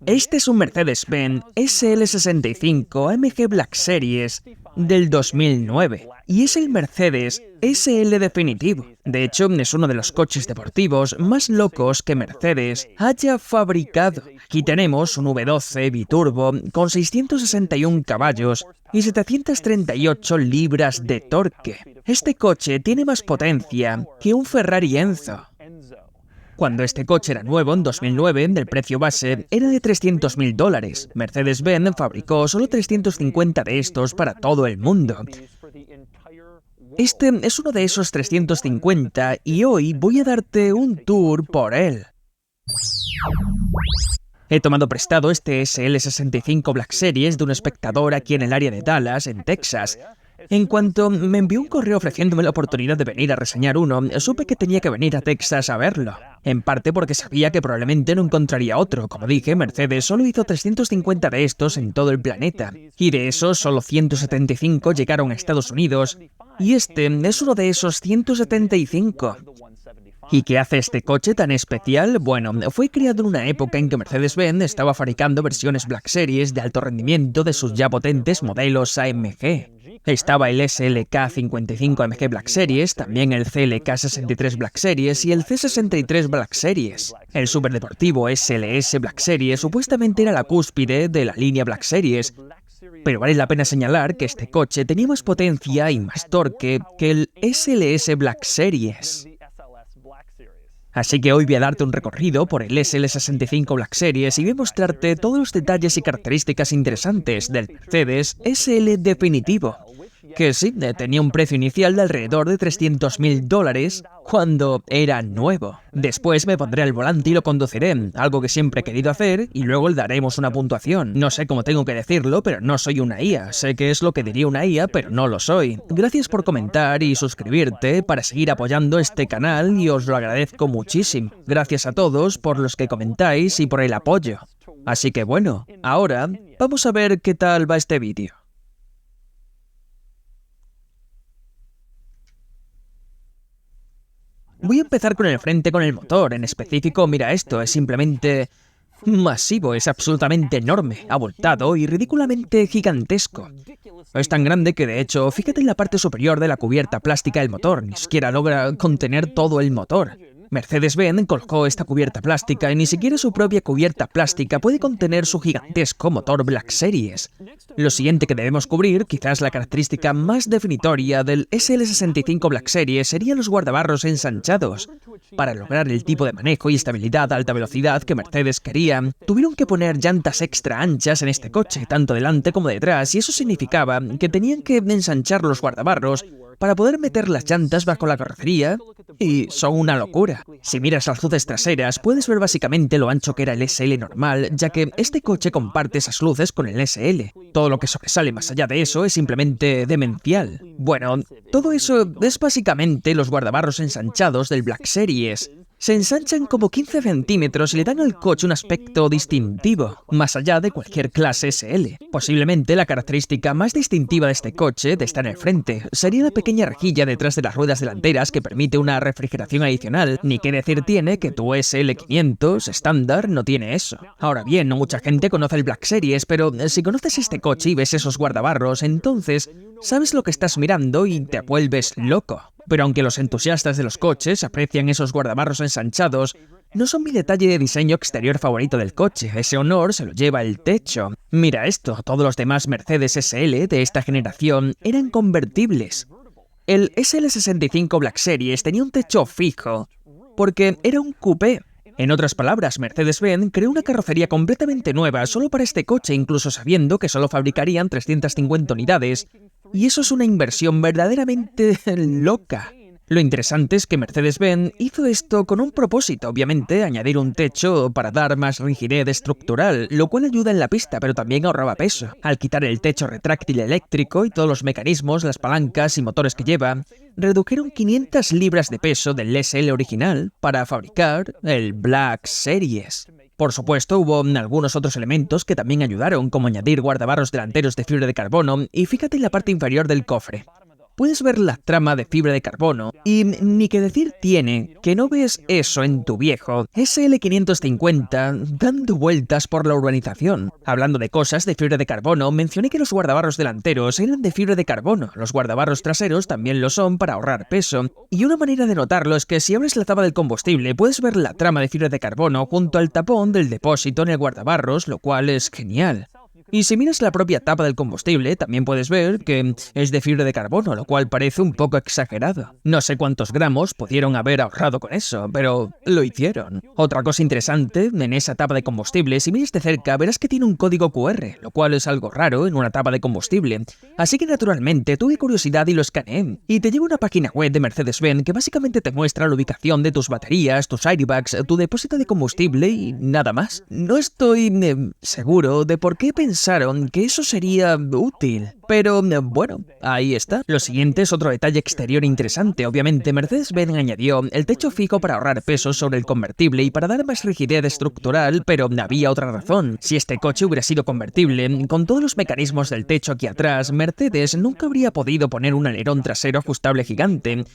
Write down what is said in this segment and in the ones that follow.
Este es un Mercedes-Benz SL65 AMG Black Series del 2009 y es el Mercedes SL definitivo. De hecho, es uno de los coches deportivos más locos que Mercedes haya fabricado. Aquí tenemos un V12 biturbo con 661 caballos y 738 libras de torque. Este coche tiene más potencia que un Ferrari Enzo. Cuando este coche era nuevo, en 2009, el precio base era de $300.000. Mercedes-Benz fabricó solo 350 de estos para todo el mundo. Este es uno de esos 350 y hoy voy a darte un tour por él. He tomado prestado este SL65 Black Series de un espectador aquí en el área de Dallas, en Texas. En cuanto me envió un correo ofreciéndome la oportunidad de venir a reseñar uno, supe que tenía que venir a Texas a verlo. En parte porque sabía que probablemente no encontraría otro. Como dije, Mercedes solo hizo 350 de estos en todo el planeta. Y de esos, solo 175 llegaron a Estados Unidos. Y este es uno de esos 175. ¿Y qué hace este coche tan especial? Bueno, fue creado en una época en que Mercedes-Benz estaba fabricando versiones Black Series de alto rendimiento de sus ya potentes modelos AMG. Estaba el SLK 55 AMG Black Series, también el CLK 63 Black Series y el C63 Black Series. El superdeportivo SLS Black Series supuestamente era la cúspide de la línea Black Series, pero vale la pena señalar que este coche tenía más potencia y más torque que el SLS Black Series. Así que hoy voy a darte un recorrido por el SL65 Black Series y voy a mostrarte todos los detalles y características interesantes del Mercedes SL definitivo, que sí, tenía un precio inicial de alrededor de $300.000 cuando era nuevo. Después me pondré al volante y lo conduciré, algo que siempre he querido hacer, y luego le daremos una puntuación. No sé cómo tengo que decirlo, pero no soy una IA. Sé que es lo que diría una IA, pero no lo soy. Gracias por comentar y suscribirte para seguir apoyando este canal y os lo agradezco muchísimo. Gracias a todos por los que comentáis y por el apoyo. Así que bueno, ahora vamos a ver qué tal va este vídeo. Voy a empezar con el frente con el motor. En específico, mira esto, es simplemente masivo, es absolutamente enorme, abultado y ridículamente gigantesco. Es tan grande que, de hecho, fíjate en la parte superior de la cubierta plástica del motor, ni siquiera logra contener todo el motor. Mercedes-Benz colocó esta cubierta plástica y ni siquiera su propia cubierta plástica puede contener su gigantesco motor Black Series. Lo siguiente que debemos cubrir, quizás la característica más definitoria del SL65 Black Series, serían los guardabarros ensanchados. Para lograr el tipo de manejo y estabilidad a alta velocidad que Mercedes quería, tuvieron que poner llantas extra anchas en este coche, tanto delante como detrás, y eso significaba que tenían que ensanchar los guardabarros para poder meter las llantas bajo la carrocería, y son una locura. Si miras las luces traseras, puedes ver básicamente lo ancho que era el SL normal, ya que este coche comparte esas luces con el SL. Todo lo que sobresale más allá de eso es simplemente demencial. Bueno, todo eso es básicamente los guardabarros ensanchados del Black Series. Se ensanchan como 15 centímetros y le dan al coche un aspecto distintivo, más allá de cualquier clase SL. Posiblemente la característica más distintiva de este coche, de estar en el frente, sería la pequeña rejilla detrás de las ruedas delanteras que permite una refrigeración adicional. Ni qué decir tiene que tu SL500 estándar no tiene eso. Ahora bien, no mucha gente conoce el Black Series, pero si conoces este coche y ves esos guardabarros, entonces sabes lo que estás mirando y te vuelves loco. Pero aunque los entusiastas de los coches aprecian esos guardabarros ensanchados, no son mi detalle de diseño exterior favorito del coche. Ese honor se lo lleva el techo. Mira esto, todos los demás Mercedes SL de esta generación eran convertibles. El SL65 Black Series tenía un techo fijo, porque era un coupé. En otras palabras, Mercedes-Benz creó una carrocería completamente nueva solo para este coche, incluso sabiendo que solo fabricarían 350 unidades, y eso es una inversión verdaderamente loca. Lo interesante es que Mercedes-Benz hizo esto con un propósito, obviamente, añadir un techo para dar más rigidez estructural, lo cual ayuda en la pista, pero también ahorraba peso. Al quitar el techo retráctil eléctrico y todos los mecanismos, las palancas y motores que lleva, redujeron 500 libras de peso del SL original para fabricar el Black Series. Por supuesto, hubo algunos otros elementos que también ayudaron, como añadir guardabarros delanteros de fibra de carbono, y fíjate en la parte inferior del cofre. puedes ver la trama de fibra de carbono, y ni que decir tiene que no ves eso en tu viejo SL550 dando vueltas por la urbanización. Hablando de cosas de fibra de carbono, mencioné que los guardabarros delanteros eran de fibra de carbono, los guardabarros traseros también lo son para ahorrar peso, y una manera de notarlo es que si abres la tapa del combustible puedes ver la trama de fibra de carbono junto al tapón del depósito en el guardabarros, lo cual es genial. Y si miras la propia tapa del combustible, también puedes ver que es de fibra de carbono, lo cual parece un poco exagerado. No sé cuántos gramos pudieron haber ahorrado con eso, pero lo hicieron. Otra cosa interesante, en esa tapa de combustible, si miras de cerca, verás que tiene un código QR, lo cual es algo raro en una tapa de combustible. Así que naturalmente tuve curiosidad y lo escaneé. Y te lleva a una página web de Mercedes-Benz que básicamente te muestra la ubicación de tus baterías, tus airbags, tu depósito de combustible y nada más. No estoy seguro de por qué pensaron que eso sería útil. Pero bueno, ahí está. Lo siguiente es otro detalle exterior interesante. Obviamente, Mercedes-Benz añadió el techo fijo para ahorrar peso sobre el convertible y para dar más rigidez estructural, pero había otra razón. Si este coche hubiera sido convertible, con todos los mecanismos del techo aquí atrás, Mercedes nunca habría podido poner un alerón trasero ajustable gigante.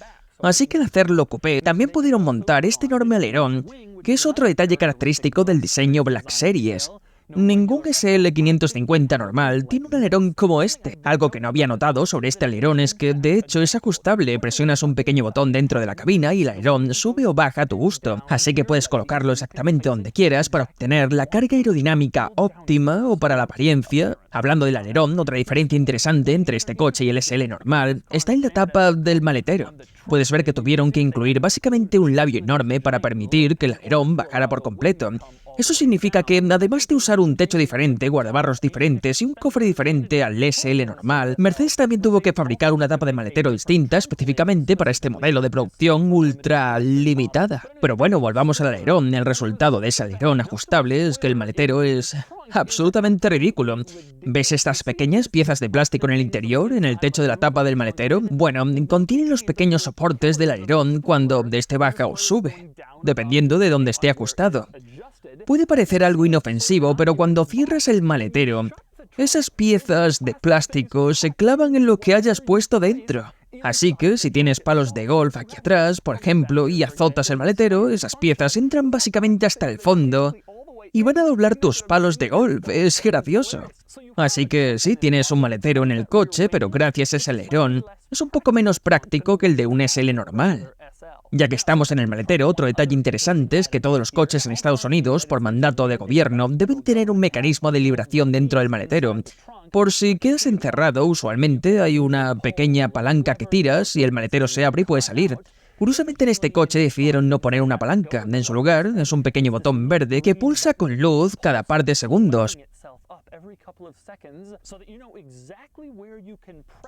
Así que al hacerlo coupé, también pudieron montar este enorme alerón, que es otro detalle característico del diseño Black Series. Ningún SL550 normal tiene un alerón como este. Algo que no había notado sobre este alerón es que, de hecho, es ajustable. Presionas un pequeño botón dentro de la cabina y el alerón sube o baja a tu gusto. Así que puedes colocarlo exactamente donde quieras para obtener la carga aerodinámica óptima o para la apariencia. Hablando del alerón, otra diferencia interesante entre este coche y el SL normal está en la tapa del maletero. Puedes ver que tuvieron que incluir básicamente un labio enorme para permitir que el alerón bajara por completo. Eso significa que, además de usar un techo diferente, guardabarros diferentes y un cofre diferente al SL normal, Mercedes también tuvo que fabricar una tapa de maletero distinta específicamente para este modelo de producción ultra limitada. Pero bueno, volvamos al alerón. El resultado de ese alerón ajustable es que el maletero es absolutamente ridículo. ¿Ves estas pequeñas piezas de plástico en el interior, en el techo de la tapa del maletero? Bueno, contienen los pequeños soportes del alerón cuando este baja o sube, dependiendo de dónde esté ajustado. Puede parecer algo inofensivo, pero cuando cierras el maletero, esas piezas de plástico se clavan en lo que hayas puesto dentro. Así que si tienes palos de golf aquí atrás, por ejemplo, y azotas el maletero, esas piezas entran básicamente hasta el fondo y van a doblar tus palos de golf. Es gracioso. Así que sí, tienes un maletero en el coche, pero gracias a ese alerón, es un poco menos práctico que el de un SL normal. Ya que estamos en el maletero, otro detalle interesante es que todos los coches en Estados Unidos, por mandato de gobierno, deben tener un mecanismo de liberación dentro del maletero. Por si quedas encerrado, usualmente hay una pequeña palanca que tiras y el maletero se abre y puede salir. Curiosamente en este coche decidieron no poner una palanca. En su lugar, es un pequeño botón verde que pulsa con luz cada par de segundos,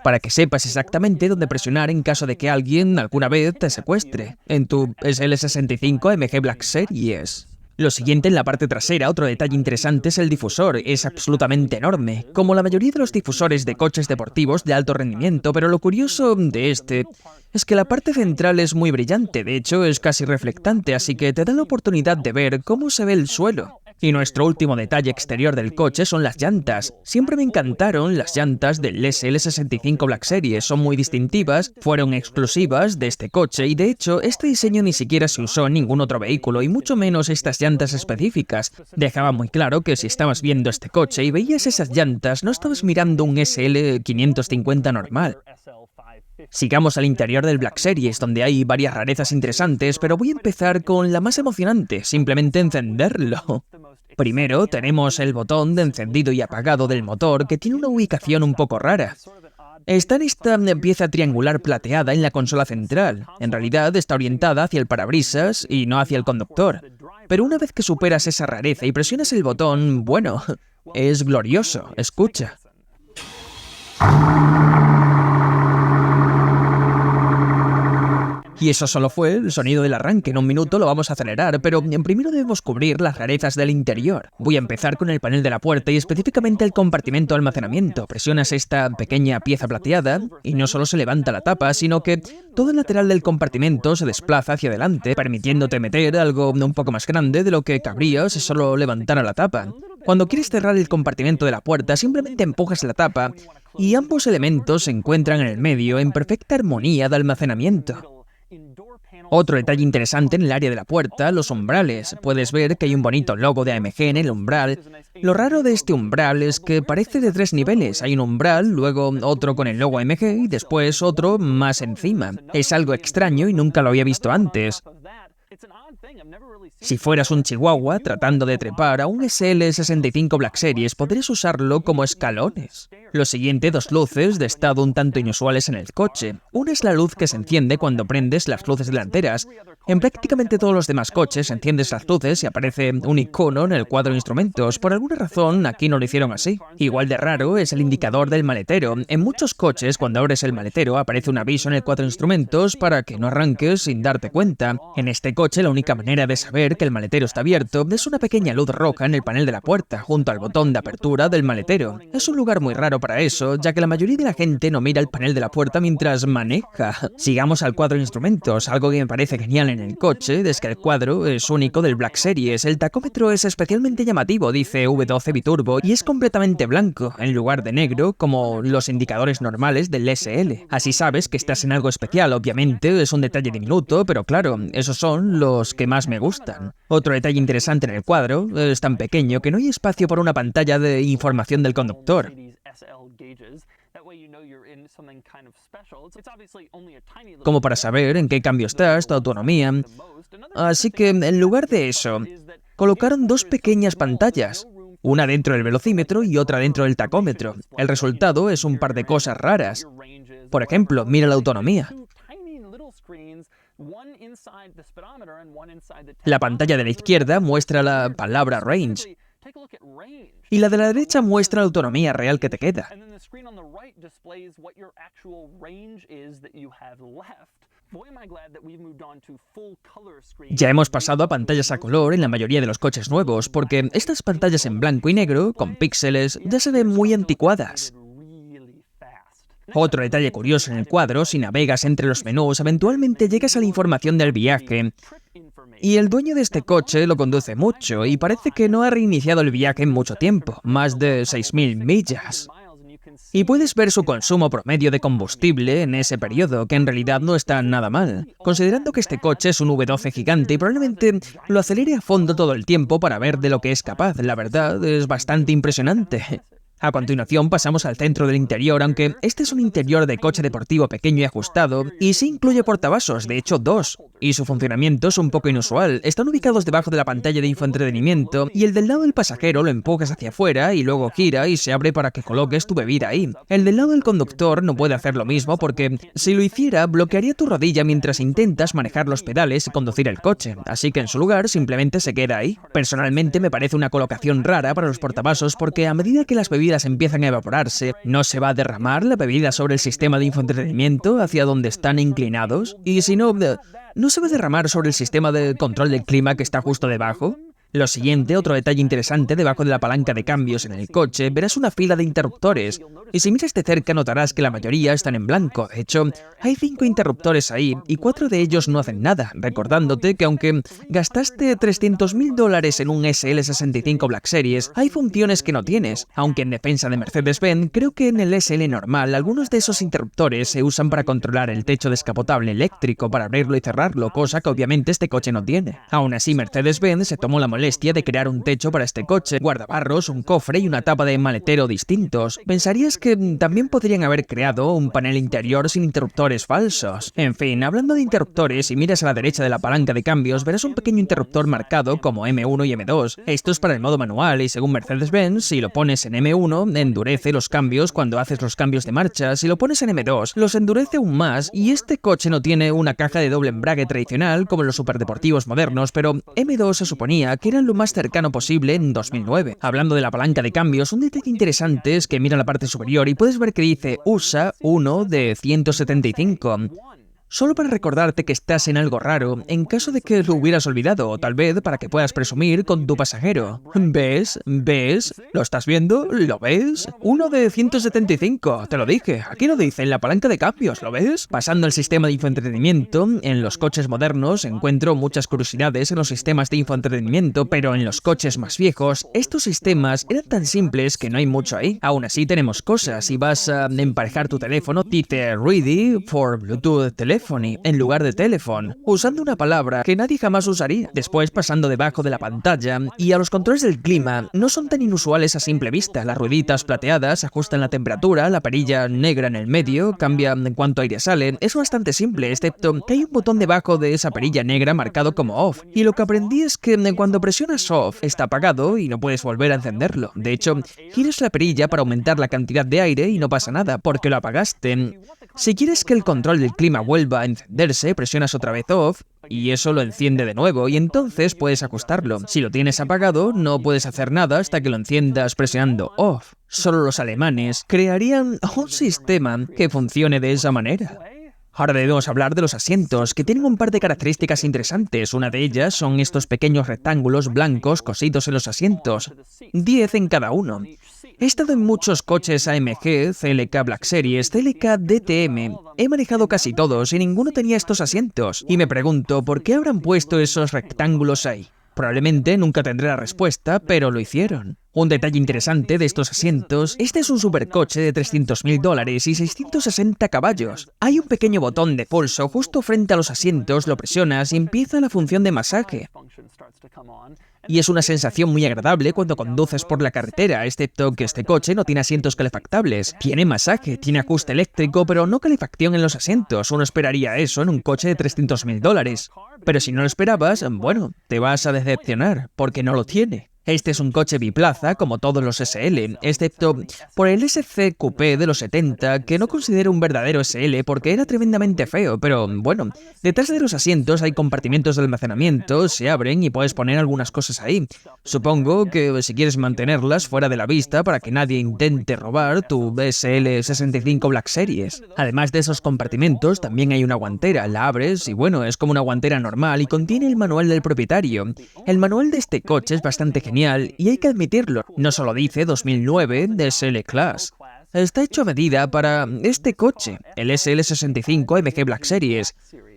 para que sepas exactamente dónde presionar en caso de que alguien alguna vez te secuestre en tu SL65 AMG Black Series. Lo siguiente en la parte trasera, otro detalle interesante es el difusor. Es absolutamente enorme, como la mayoría de los difusores de coches deportivos de alto rendimiento, pero lo curioso de este es que la parte central es muy brillante, de hecho es casi reflectante, así que te da la oportunidad de ver cómo se ve el suelo. Y nuestro último detalle exterior del coche son las llantas. Siempre me encantaron las llantas del SL65 Black Series, son muy distintivas, fueron exclusivas de este coche y de hecho este diseño ni siquiera se usó en ningún otro vehículo y mucho menos estas llantas específicas. Dejaba muy claro que si estabas viendo este coche y veías esas llantas no estabas mirando un SL550 normal. Sigamos al interior del Black Series, donde hay varias rarezas interesantes, pero voy a empezar con la más emocionante, simplemente encenderlo. Primero tenemos el botón de encendido y apagado del motor, que tiene una ubicación un poco rara. Está en esta pieza triangular plateada en la consola central. En realidad está orientada hacia el parabrisas y no hacia el conductor. Pero una vez que superas esa rareza y presionas el botón, bueno, es glorioso. Escucha. Y eso solo fue el sonido del arranque. En un minuto lo vamos a acelerar, pero primero debemos cubrir las rarezas del interior. Voy a empezar con el panel de la puerta y específicamente el compartimento de almacenamiento. Presionas esta pequeña pieza plateada y no solo se levanta la tapa, sino que todo el lateral del compartimento se desplaza hacia adelante, permitiéndote meter algo un poco más grande de lo que cabría si solo levantara la tapa. Cuando quieres cerrar el compartimento de la puerta, simplemente empujas la tapa y ambos elementos se encuentran en el medio en perfecta armonía de almacenamiento. Otro detalle interesante en el área de la puerta, los umbrales. Puedes ver que hay un bonito logo de AMG en el umbral. Lo raro de este umbral es que parece de 3 niveles. Hay un umbral, luego otro con el logo AMG y después otro más encima. Es algo extraño y nunca lo había visto antes. Si fueras un chihuahua tratando de trepar a un SL65 Black Series, podrías usarlo como escalones. Lo siguiente, 2 luces de estado un tanto inusuales en el coche. Una es la luz que se enciende cuando prendes las luces delanteras. En prácticamente todos los demás coches enciendes las luces y aparece un icono en el cuadro de instrumentos. Por alguna razón, aquí no lo hicieron así. Igual de raro es el indicador del maletero. En muchos coches, cuando abres el maletero, aparece un aviso en el cuadro de instrumentos para que no arranques sin darte cuenta. En este coche, la única manera de saber que el maletero está abierto es una pequeña luz roja en el panel de la puerta, junto al botón de apertura del maletero. Es un lugar muy raro para eso, ya que la mayoría de la gente no mira el panel de la puerta mientras maneja. Sigamos al cuadro de instrumentos. Algo que me parece genial en el coche es que el cuadro es único del Black Series. El tacómetro es especialmente llamativo, dice V12 Biturbo, y es completamente blanco, en lugar de negro, como los indicadores normales del SL. Así sabes que estás en algo especial. Obviamente es un detalle diminuto, pero claro, esos son los que más me gustan. Otro detalle interesante en el cuadro es tan pequeño que no hay espacio para una pantalla de información del conductor. Como para saber en qué cambio estás, tu autonomía. Así que, en lugar de eso, colocaron 2 pequeñas pantallas, una dentro del velocímetro y otra dentro del tacómetro. El resultado es un par de cosas raras. Por ejemplo, mira la autonomía. La pantalla de la izquierda muestra la palabra range, y la de la derecha muestra la autonomía real que te queda. Ya hemos pasado a pantallas a color en la mayoría de los coches nuevos, porque estas pantallas en blanco y negro, con píxeles, ya se ven muy anticuadas. Otro detalle curioso en el cuadro, si navegas entre los menús, eventualmente llegas a la información del viaje. Y el dueño de este coche lo conduce mucho y parece que no ha reiniciado el viaje en mucho tiempo, más de 6.000 millas. Y puedes ver su consumo promedio de combustible en ese periodo, que en realidad no está nada mal, considerando que este coche es un V12 gigante y probablemente lo acelere a fondo todo el tiempo para ver de lo que es capaz. La verdad, es bastante impresionante. A continuación pasamos al centro del interior, aunque este es un interior de coche deportivo pequeño y ajustado, y sí incluye portavasos, de hecho 2, y su funcionamiento es un poco inusual. Están ubicados debajo de la pantalla de infoentretenimiento, y el del lado del pasajero lo empujas hacia afuera y luego gira y se abre para que coloques tu bebida ahí. El del lado del conductor no puede hacer lo mismo porque, si lo hiciera, bloquearía tu rodilla mientras intentas manejar los pedales y conducir el coche, así que en su lugar simplemente se queda ahí. Personalmente me parece una colocación rara para los portavasos porque a medida que las bebidas empiezan a evaporarse, ¿no se va a derramar la bebida sobre el sistema de infoentretenimiento hacia donde están inclinados? Y si no, ¿no se va a derramar sobre el sistema de control del clima que está justo debajo? Lo siguiente, otro detalle interesante, debajo de la palanca de cambios en el coche, verás una fila de interruptores. Y si miras de cerca notarás que la mayoría están en blanco. De hecho, hay 5 interruptores ahí y 4 de ellos no hacen nada, recordándote que aunque gastaste $300.000 en un SL65 Black Series, hay funciones que no tienes. Aunque en defensa de Mercedes-Benz, creo que en el SL normal, algunos de esos interruptores se usan para controlar el techo descapotable eléctrico, para abrirlo y cerrarlo, cosa que obviamente este coche no tiene. Aún así, Mercedes-Benz se tomó la molestia de crear un techo para este coche, guardabarros, un cofre y una tapa de maletero distintos. Pensarías que también podrían haber creado un panel interior sin interruptores falsos. En fin, hablando de interruptores, si miras a la derecha de la palanca de cambios, verás un pequeño interruptor marcado como M1 y M2. Esto es para el modo manual y según Mercedes-Benz, si lo pones en M1, endurece los cambios cuando haces los cambios de marcha. Si lo pones en M2, los endurece aún más, y este coche no tiene una caja de doble embrague tradicional como los superdeportivos modernos, pero M2 se suponía que eran lo más cercano posible en 2009. Hablando de la palanca de cambios, un detalle interesante es que mira la parte superior y puedes ver que dice USA 1 de 175. Solo para recordarte que estás en algo raro, en caso de que lo hubieras olvidado, o tal vez para que puedas presumir con tu pasajero. ¿Ves? ¿Ves? ¿Lo estás viendo? ¿Lo ves? Uno de 175, te lo dije. Aquí lo dice en la palanca de cambios, ¿lo ves? Pasando al sistema de infoentretenimiento, en los coches modernos encuentro muchas curiosidades en los sistemas de infoentretenimiento, pero en los coches más viejos, estos sistemas eran tan simples que no hay mucho ahí. Aún así tenemos cosas. Si vas a emparejar tu teléfono, dice Ready for Bluetooth Telephony en lugar de telephone, usando una palabra que nadie jamás usaría. Después pasando debajo de la pantalla, y a los controles del clima no son tan inusuales a simple vista. Las rueditas plateadas ajustan la temperatura, la perilla negra en el medio cambia en cuanto aire sale. Es bastante simple, excepto que hay un botón debajo de esa perilla negra marcado como off. Y lo que aprendí es que cuando presionas off está apagado y no puedes volver a encenderlo. De hecho, giras la perilla para aumentar la cantidad de aire y no pasa nada, porque lo apagaste. Si quieres que el control del clima vuelva a encenderse, presionas otra vez off y eso lo enciende de nuevo y entonces puedes ajustarlo. Si lo tienes apagado, no puedes hacer nada hasta que lo enciendas presionando off. Solo los alemanes crearían un sistema que funcione de esa manera. Ahora debemos hablar de los asientos, que tienen un par de características interesantes. Una de ellas son estos pequeños rectángulos blancos cosidos en los asientos, 10 en cada uno. He estado en muchos coches AMG, CLK Black Series, CLK DTM. He manejado casi todos y ninguno tenía estos asientos. Y me pregunto, ¿por qué habrán puesto esos rectángulos ahí? Probablemente nunca tendré la respuesta, pero lo hicieron. Un detalle interesante de estos asientos, este es un supercoche de $300.000 y 660 caballos. Hay un pequeño botón de pulso justo frente a los asientos, lo presionas y empieza la función de masaje. Y es una sensación muy agradable cuando conduces por la carretera, excepto que este coche no tiene asientos calefactables. Tiene masaje, tiene ajuste eléctrico, pero no calefacción en los asientos. Uno esperaría eso en un coche de $300.000. Pero si no lo esperabas, bueno, te vas a decepcionar, porque no lo tiene. Este es un coche biplaza, como todos los SL, excepto por el SC Coupé de los 70, que no considero un verdadero SL porque era tremendamente feo, pero bueno, detrás de los asientos hay compartimentos de almacenamiento, se abren y puedes poner algunas cosas ahí. Supongo que si quieres mantenerlas fuera de la vista para que nadie intente robar tu SL65 Black Series. Además de esos compartimentos, también hay una guantera, la abres y bueno, es como una guantera normal y contiene el manual del propietario. El manual de este coche es bastante genial y hay que admitirlo, no solo dice 2009 de SL Class. Está hecho a medida para este coche, el SL65 AMG Black Series.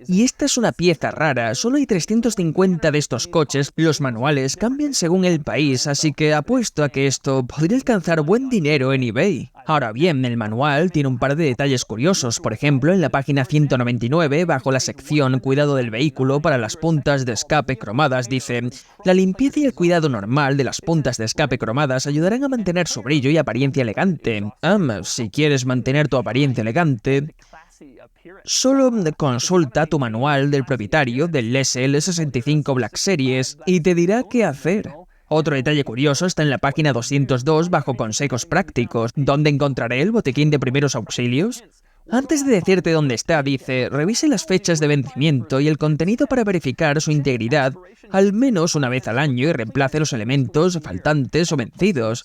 Y esta es una pieza rara, solo hay 350 de estos coches, los manuales cambian según el país, así que apuesto a que esto podría alcanzar buen dinero en eBay. Ahora bien, el manual tiene un par de detalles curiosos, por ejemplo, en la página 199, bajo la sección Cuidado del vehículo para las puntas de escape cromadas, dice: la limpieza y el cuidado normal de las puntas de escape cromadas ayudarán a mantener su brillo y apariencia elegante. Si quieres mantener tu apariencia elegante, solo consulta tu manual del propietario del SL65 Black Series y te dirá qué hacer. Otro detalle curioso está en la página 202 bajo consejos prácticos. ¿Dónde encontraré el botiquín de primeros auxilios? Antes de decirte dónde está, dice: revise las fechas de vencimiento y el contenido para verificar su integridad al menos una vez al año y reemplace los elementos faltantes o vencidos.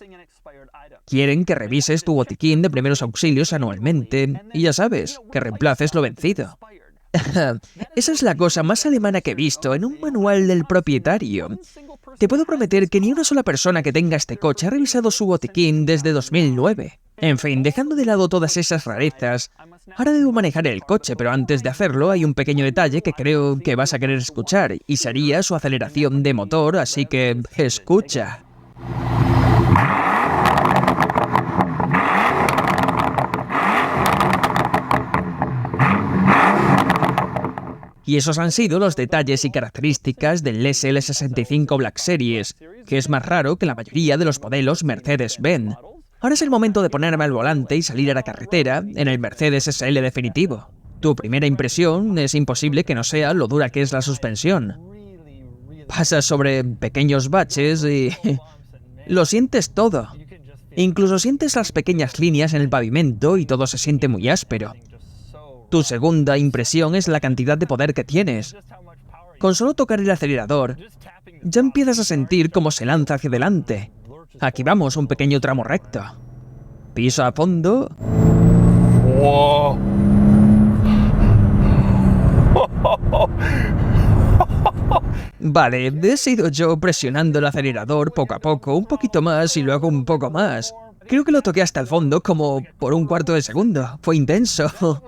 Quieren que revises tu botiquín de primeros auxilios anualmente y ya sabes, que reemplaces lo vencido. Esa es la cosa más alemana que he visto en un manual del propietario. Te puedo prometer que ni una sola persona que tenga este coche ha revisado su botiquín desde 2009. En fin, dejando de lado todas esas rarezas, ahora debo manejar el coche, pero antes de hacerlo hay un pequeño detalle que creo que vas a querer escuchar, y sería su aceleración de motor, así que escucha. Y esos han sido los detalles y características del SL65 Black Series, que es más raro que la mayoría de los modelos Mercedes-Benz. Ahora es el momento de ponerme al volante y salir a la carretera en el Mercedes SL definitivo. Tu primera impresión es imposible que no sea lo dura que es la suspensión. Pasas sobre pequeños baches y lo sientes todo. Incluso sientes las pequeñas líneas en el pavimento y todo se siente muy áspero. Tu segunda impresión es la cantidad de poder que tienes. Con solo tocar el acelerador, ya empiezas a sentir cómo se lanza hacia adelante. Aquí vamos, un pequeño tramo recto. Piso a fondo. Vale, he sido yo presionando el acelerador poco a poco, un poquito más y luego un poco más. Creo que lo toqué hasta el fondo como por un cuarto de segundo. Fue intenso.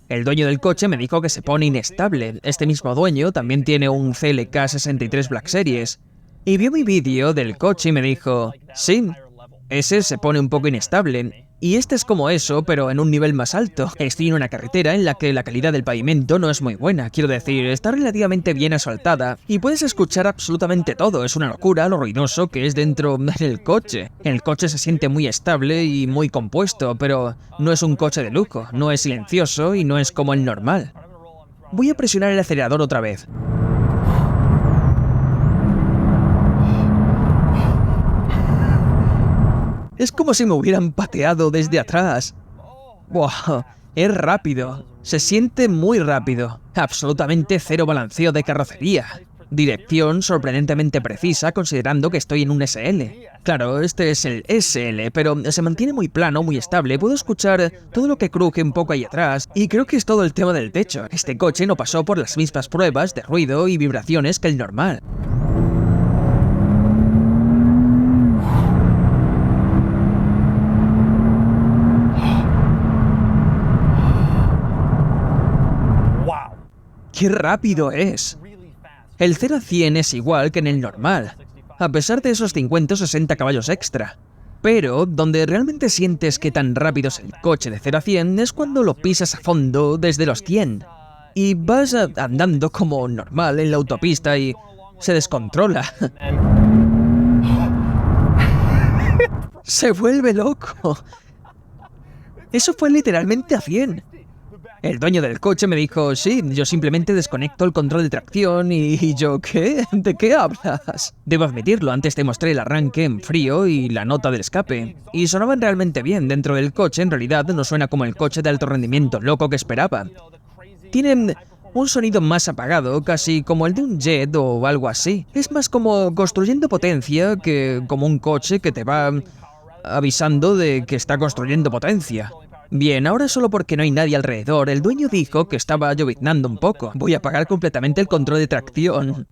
El dueño del coche me dijo que se pone inestable. Este mismo dueño también tiene un CLK 63 Black Series. Y vio mi vídeo del coche y me dijo, sí, ese se pone un poco inestable. Y este es como eso, pero en un nivel más alto. Estoy en una carretera en la que la calidad del pavimento no es muy buena. Quiero decir, está relativamente bien asfaltada y puedes escuchar absolutamente todo. Es una locura lo ruidoso que es dentro del coche. El coche se siente muy estable y muy compuesto, pero no es un coche de lujo, no es silencioso y no es como el normal. Voy a presionar el acelerador otra vez. Es como si me hubieran pateado desde atrás. ¡Buah! Es rápido. Se siente muy rápido. Absolutamente cero balanceo de carrocería. Dirección sorprendentemente precisa considerando que estoy en un SL. Claro, este es el SL, pero se mantiene muy plano, muy estable. Puedo escuchar todo lo que cruje un poco ahí atrás. Y creo que es todo el tema del techo. Este coche no pasó por las mismas pruebas de ruido y vibraciones que el normal. ¡Qué rápido es! El 0 a 100 es igual que en el normal, a pesar de esos 50 o 60 caballos extra. Pero donde realmente sientes que tan rápido es el coche de 0 a 100 es cuando lo pisas a fondo desde los 100. Y vas andando como normal en la autopista y se descontrola. Se vuelve loco. Eso fue literalmente a 100. El dueño del coche me dijo, sí, yo simplemente desconecto el control de tracción y yo, ¿qué? ¿De qué hablas? Debo admitirlo, antes te mostré el arranque en frío y la nota del escape. Y sonaban realmente bien dentro del coche, en realidad no suena como el coche de alto rendimiento loco que esperaba. Tienen un sonido más apagado, casi como el de un jet o algo así. Es más como construyendo potencia que como un coche que te va avisando de que está construyendo potencia. Bien, ahora solo porque no hay nadie alrededor, el dueño dijo que estaba lloviznando un poco. Voy a apagar completamente el control de tracción.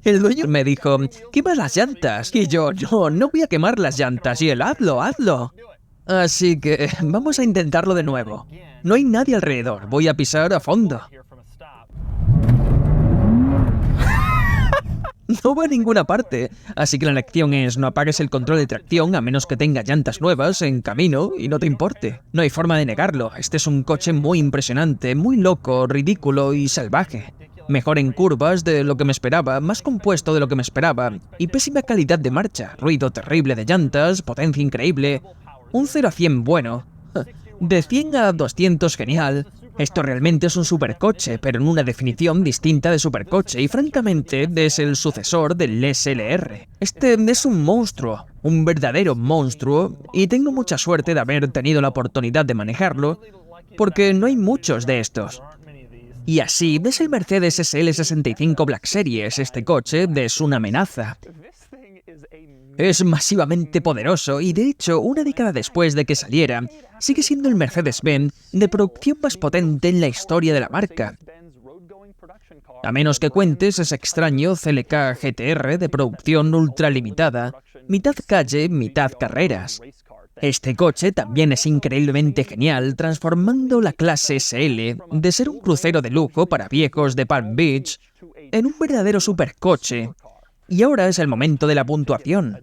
El dueño me dijo, quema las llantas. Y yo, no voy a quemar las llantas. Y él, hazlo. Así que vamos a intentarlo de nuevo. No hay nadie alrededor, voy a pisar a fondo. No va a ninguna parte, así que la lección es no apagues el control de tracción a menos que tenga llantas nuevas en camino y no te importe. No hay forma de negarlo, este es un coche muy impresionante, muy loco, ridículo y salvaje. Mejor en curvas de lo que me esperaba, más compuesto de lo que me esperaba, y pésima calidad de marcha, ruido terrible de llantas, potencia increíble, un 0 a 100 bueno, de 100 a 200 genial. Esto realmente es un supercoche, pero en una definición distinta de supercoche y francamente es el sucesor del SLR. Este es un monstruo, un verdadero monstruo, y tengo mucha suerte de haber tenido la oportunidad de manejarlo, porque no hay muchos de estos. Y así ves el Mercedes SL65 Black Series, este coche es una amenaza. Es masivamente poderoso y de hecho, una década después de que saliera, sigue siendo el Mercedes-Benz de producción más potente en la historia de la marca. A menos que cuentes ese extraño CLK GTR de producción ultralimitada, mitad calle, mitad carreras. Este coche también es increíblemente genial, transformando la clase SL de ser un crucero de lujo para viejos de Palm Beach en un verdadero supercoche. Y ahora es el momento de la puntuación.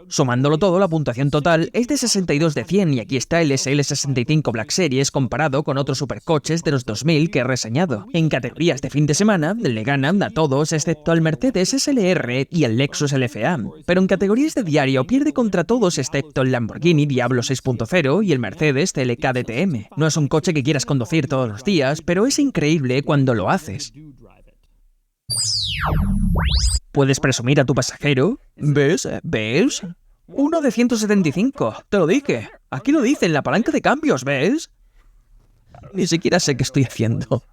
Sumándolo todo, la puntuación total es de 62 de 100 y aquí está el SL65 Black Series comparado con otros supercoches de los 2000 que he reseñado. En categorías de fin de semana, le ganan a todos excepto al Mercedes SLR y el Lexus LFA, pero en categorías de diario pierde contra todos excepto el Lamborghini Diablo 6.0 y el Mercedes CLK DTM. No es un coche que quieras conducir todos los días, pero es increíble cuando lo haces. ¿Puedes presumir a tu pasajero? ¿Ves? Uno de 175, te lo dije. Aquí lo dice en la palanca de cambios, ¿ves? Ni siquiera sé qué estoy haciendo.